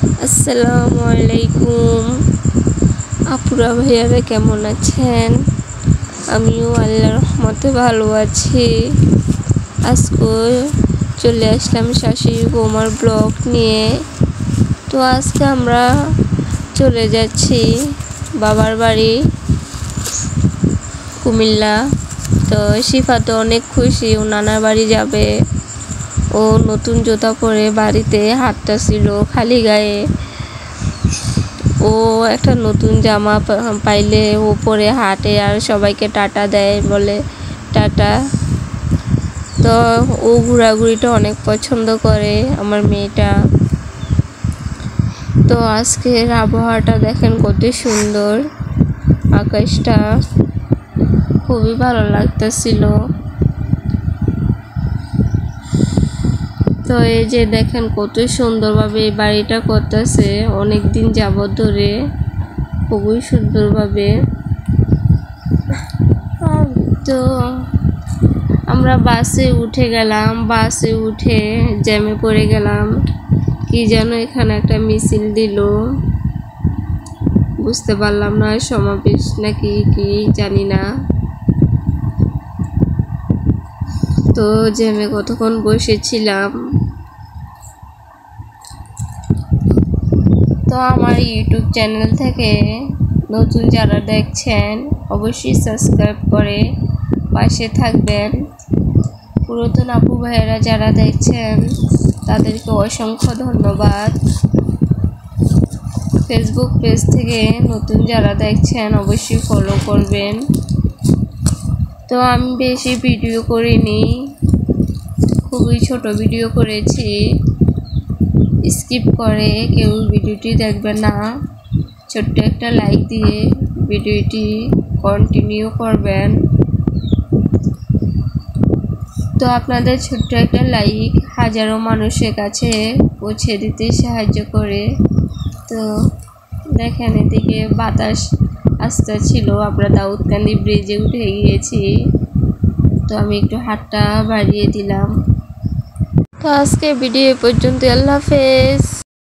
আসসালামু আলাইকুম আপুরা ভাইয়ারা কেমন আছেন? আমিও আল্লাহর রহমতে ভালো আছি। আজকে চলে আসলাম শাশুড়ি বৌমার ব্লগ নিয়ে। তো আজকে আমরা চলে যাচ্ছি বাবার বাড়ি কুমিল্লা। তো শিফা তো অনেক খুশি, ও নানার বাড়ি যাবে। ও নতুন জুতা পরে বাড়িতে হাঁটতেছিল খালি গায়ে। ও একটা নতুন জামা পাইলে ও পরে হাঁটে আর সবাইকে টাটা দেয়, বলে টাটা। তো ও ঘোরাঘুরিটা অনেক পছন্দ করে আমার মেয়েটা। তো আজকের আবহাওয়াটা দেখেন কত সুন্দর, আকাশটা খুবই ভালো লাগতেছিল। তো এই যে দেখেন কত সুন্দরভাবে এই বাড়িটা করতেছে, অনেক দিন যাবত ধরে খুবই সুন্দরভাবে। তো আমরা বাসে উঠে গেলাম, বাসে উঠে জ্যামে পড়ে গেলাম। কি যেন এখানে একটা মিছিল দিল, বুঝতে পারলাম না সমাবেশ নাকি কি জানি না। তো জ্যামে কতক্ষণ বসেছিলাম। তো আমার ইউটিউব চ্যানেল থেকে নতুন যারা দেখছেন অবশ্যই সাবস্ক্রাইব করে পাশে থাকবেন। পুরাতন আপু ভাইয়েরা যারা দেখছেন তাদেরকে অসংখ্য ধন্যবাদ। ফেসবুক পেজ থেকে নতুন যারা দেখছেন অবশ্যই ফলো করবেন। তো আমি বেশি ভিডিও করিনি, খুবই ছোট ভিডিও করেছি। স্কিপ করে কেউ ভিডিওটি দেখবে না, ছোট্ট একটা লাইক দিয়ে ভিডিওটি কন্টিনিউ করবেন। তো আপনাদের ছোট্ট একটা লাইক হাজারো মানুষের কাছে পৌঁছে দিতে সাহায্য করে। তো দেখেন এদিকে বাতাস আসতে ছিল, আমরা দাউদকান্দি ব্রিজে উঠে গিয়েছি। তো আমি একটু হাতটা বাড়িয়ে দিলাম। তো আজকে ভিডিও পর্যন্ত, আল্লাহ হাফেজ।